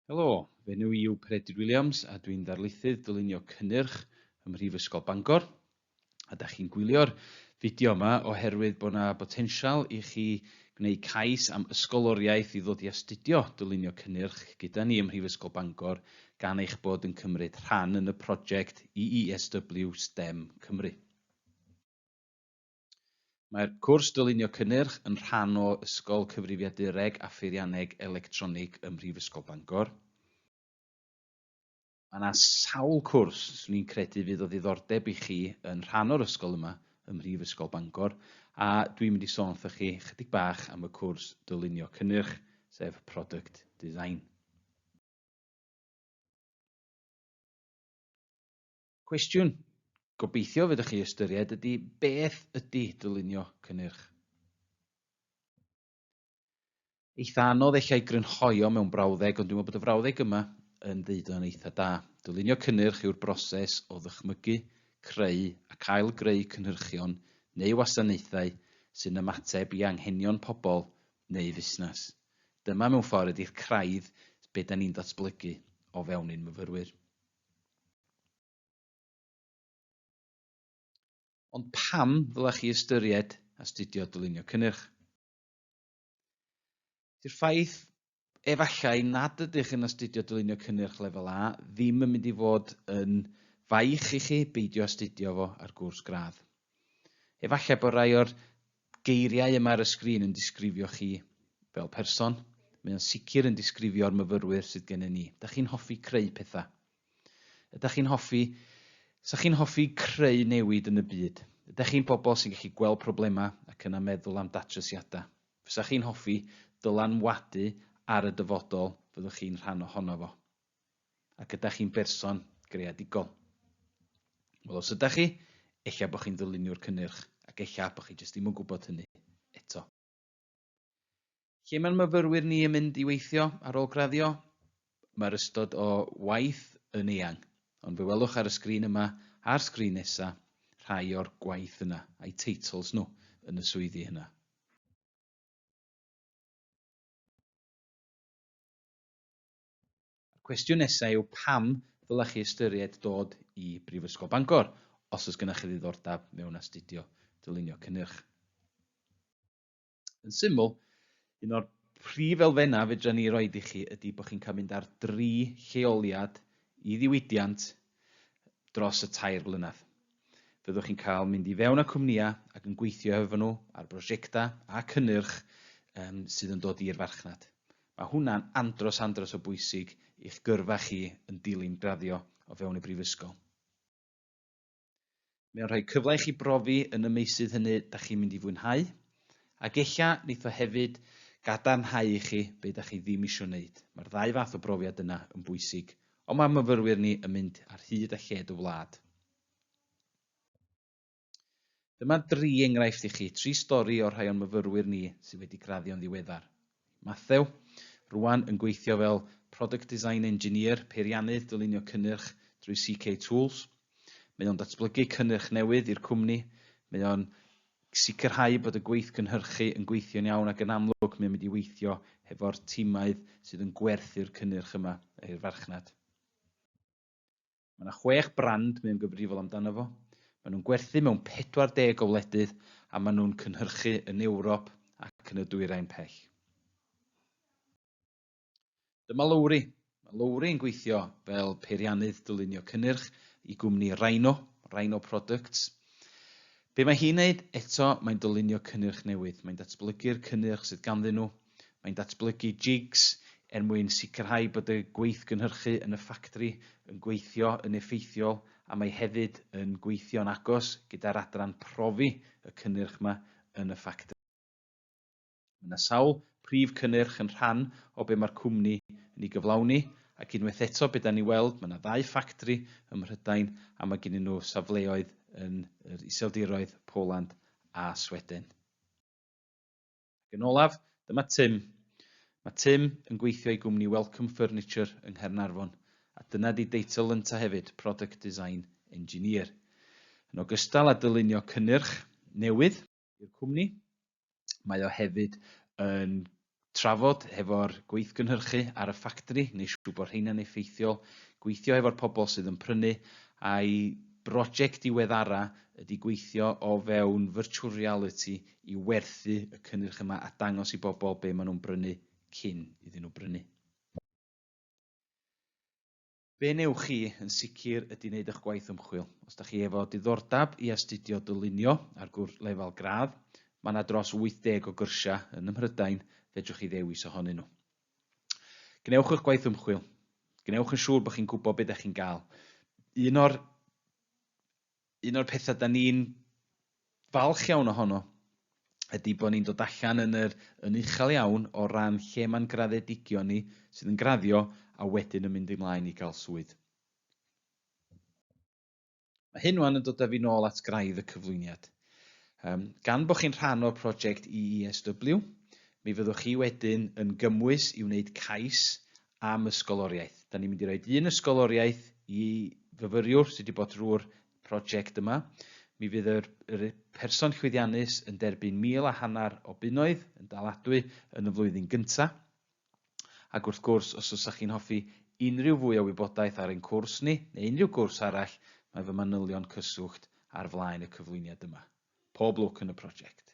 Helo, fe nhw yw Peredur Williams a dwi'n darlithydd dylunio cynnyrch ym Mhrifysgol Bangor. A da chi'n gwylio'r fideo yma oherwydd bod yna botensial i chi gwneud cais am ysgoloriaeth i ddod i astudio dylunio cynnyrch gyda ni ym Mhrifysgol Bangor gan eich bod yn cymryd rhan yn y prosiect EESW STEM Cymru. Mae'r cwrs dylunio cynnyrch yn rhan o Ysgol Cyfrifiadureg a Pheirianneg Electronig ym Mhrifysgol Bangor. Mae yna sawl cwrs swn i'n credu fydd o ddiddordeb i chi yn rhan o'r ysgol yma ym Mhrifysgol Bangor, a dwi'n mynd i sôn wrthoch chi chydig bach am y cwrs dylunio cynnyrch, sef Product Design. Cwestiwn gobeithio fyddwch chi ystyried ydy beth ydy dylunio cynnyrch? Eitha anodd eich grynhoi o mewn brawddeg, ond dwi'n meddwl bod y frawddeg yma yn deud o'n eitha da. Dylunio cynnyrch yw'r broses o ddychmygu, creu ac ail-greu cynhyrchion neu wasanaethau sy'n ymateb i anghenion pobl neu fusnes. Dyma mewn ffordd ydy'r craidd be da ni'n datblygu o fewn ein myfyrwyr. Ond pam ddylech chi ystyried astudio dylunio cynnyrch? Di'r ffaith efallai nad ydych yn astudio dylunio cynnyrch lefel A ddim yn mynd i fod yn faich i chi beidio astudio fo ar gwrs gradd. Efallai bod rai o'r geiriau yma ar y sgrin yn disgrifio chi fel person. Mae o'n sicr yn disgrifio'r myfyrwyr sydd gennym ni. Ydych chi'n hoffi creu pethau? Ydych chi'n hoffi creu newid yn y byd? Ydych chi'n bobl sy'n gallu gweld problemau ac yna meddwl am datrisiadau? Fysach chi'n hoffi dylanwadu ar y dyfodol fyddwch chi'n rhan ohono fo? Ac ydych chi'n berson greadigol? Wel, os ydych chi, eich bod chi'n ddylunio'r cynnyrch, ac eich bod chi jyst ddim yn gwybod hynny eto. Lle mae'r myfyrwyr ni yn mynd i weithio ar ôl graddio? Mae'r ystod o waith yn eang, ond fe welwch ar y sgrin yma a'r sgrin nesaf rhai o'r gwaith yna a'i teitls nhw yn y swyddi yna. Cwestiwn nesaf yw pam ddylech chi ystyried dod i Brifysgol Bangor os oes gennych chi ddiddordeb mewn astudio dylunio cynnyrch. Yn syml, un o'r prif elfennau fedra ni roid i chi ydy bod chi'n cael mynd ar 3 lleoliad i ddiwydiant dros y 2 blynedd. Fyddwch chi'n cael mynd i fewn â cwmnïau ac yn gweithio efo nhw ar brosiectau a cynnyrch sydd yn dod i'r farchnad. Mae hwnna'n andros o bwysig i'ch gyrfa chi yn dilyn graddio o fewn y brifysgol. Mae'n rhoi cyfle i chi brofi yn y meysydd hynny da chi'n mynd i fwynhau, ac eich wneith o hefyd gadarnhau i chi be da chi ddim eisiau wneud. Mae'r 2 fath o brofiad yna yn bwysig, ond mae myfyrwyr ni yn mynd ar hyd a lled y wlad. Dyma 3 enghraifft i chi, 3 stori o'r rhai o'n myfyrwyr ni sydd wedi graddio'n ddiweddar. Mathew, rwan yn gweithio fel Product Design Engineer, peiriannydd dylunio cynnyrch drwy CK Tools. Mae o'n datblygu cynnyrch newydd i'r cwmni. Mae o'n sicrhau bod y gweith cynhyrchu yn gweithio'n iawn ac yn amlwg mae'n mynd i weithio hefo'r timaidd sydd yn gwerthu'r cynnyrch yma i'r farchnad. Mae yna 6 brand mae'n gyfrifol amdano fo. Maen nhw'n gwerthu mewn 40 o wledydd a maen nhw'n cynhyrchu yn Ewrop ac yn y dwyrain pell. Dyma Lowri. Mae Lowri yn gweithio fel peiriannydd dylunio cynnyrch i gwmni Rhino Products. Be mae hi'n neud? Eto, mae'n dylunio cynnyrch newydd. Mae'n datblygu'r cynnyrch sydd ganddyn nhw. Mae'n datblygu jigs mwyn sicrhau bod y gweith cynhyrchu yn y ffactri yn gweithio yn effeithiol, a mae hefyd yn gweithio'n agos gyda'r adran profi y cynnyrch yma yn y ffactri. Mae yna sawl prif cynnyrch yn rhan o be mae'r cwmni yn ei gyflawni, ac unwaith eto be da ni weld, mae yna 2 ffactri ym Mhrydain a mae gen nhw safleoedd yn yr Iseldiroedd, Poland a Sweden. Ac yn olaf, dyma Tim. Mae Tim yn gweithio i gwmni Welcome Furniture yng Nghaernarfon, a dyna di deitl ynta hefyd, Product Design Engineer. Yn ogystal â dylunio cynnyrch newydd i'r cwmni, mae o hefyd yn trafod hefo'r gweithgynhyrchu ar y ffactri, neu siŵr bod rheina'n effeithiol, gweithio hefo'r pobl sydd yn prynu, a'i brosiect diweddara ydy gweithio o fewn virtual reality i werthu y cynnyrch yma a dangos i bobl be maen nhw'n brynu cyn iddyn nhw brynu. Be newch chi yn sicr ydy wneud eich gwaith ymchwil. Os da chi efo diddordeb i astudio dylunio ar lefel gradd, mae yna dros 80 o gyrsiau yn Mhrydain, fedrwch chi ddewis ohonyn nhw. Gnewch eich gwaith ymchwil. Gnewch yn siŵr bod chi'n gwybod beth ydych chi'n gael. Un o'r pethau da ni'n falch iawn ohono ydy bod ni'n dod allan yn uchel iawn o ran lle mae'n graddedigion ni sydd yn graddio a wedyn yn mynd ymlaen i gael swydd. Mae hyn wan yn dod â fi nôl at graidd y cyflwyniad. Gan bod chi'n rhan o'r prosiect EESW, mi fyddwch chi wedyn yn gymwys i wneud cais am ysgoloriaeth. Da ni'n mynd i roi un ysgoloriaeth i fyfyriwr sydd wedi bod drwy'r prosiect yma. Mi fydd yr person llwyddiannus yn derbyn 1,500 o bunnoedd yn daladwy yn y flwyddyn gyntaf. Ac wrth gwrs, os oes chi'n hoffi unrhyw fwy o wybodaeth ar ein cwrs ni, neu unrhyw gwrs arall, mae fy manylion cyswllt ar flaen y cyflwyniad yma. Pob lwc yn y prosiect.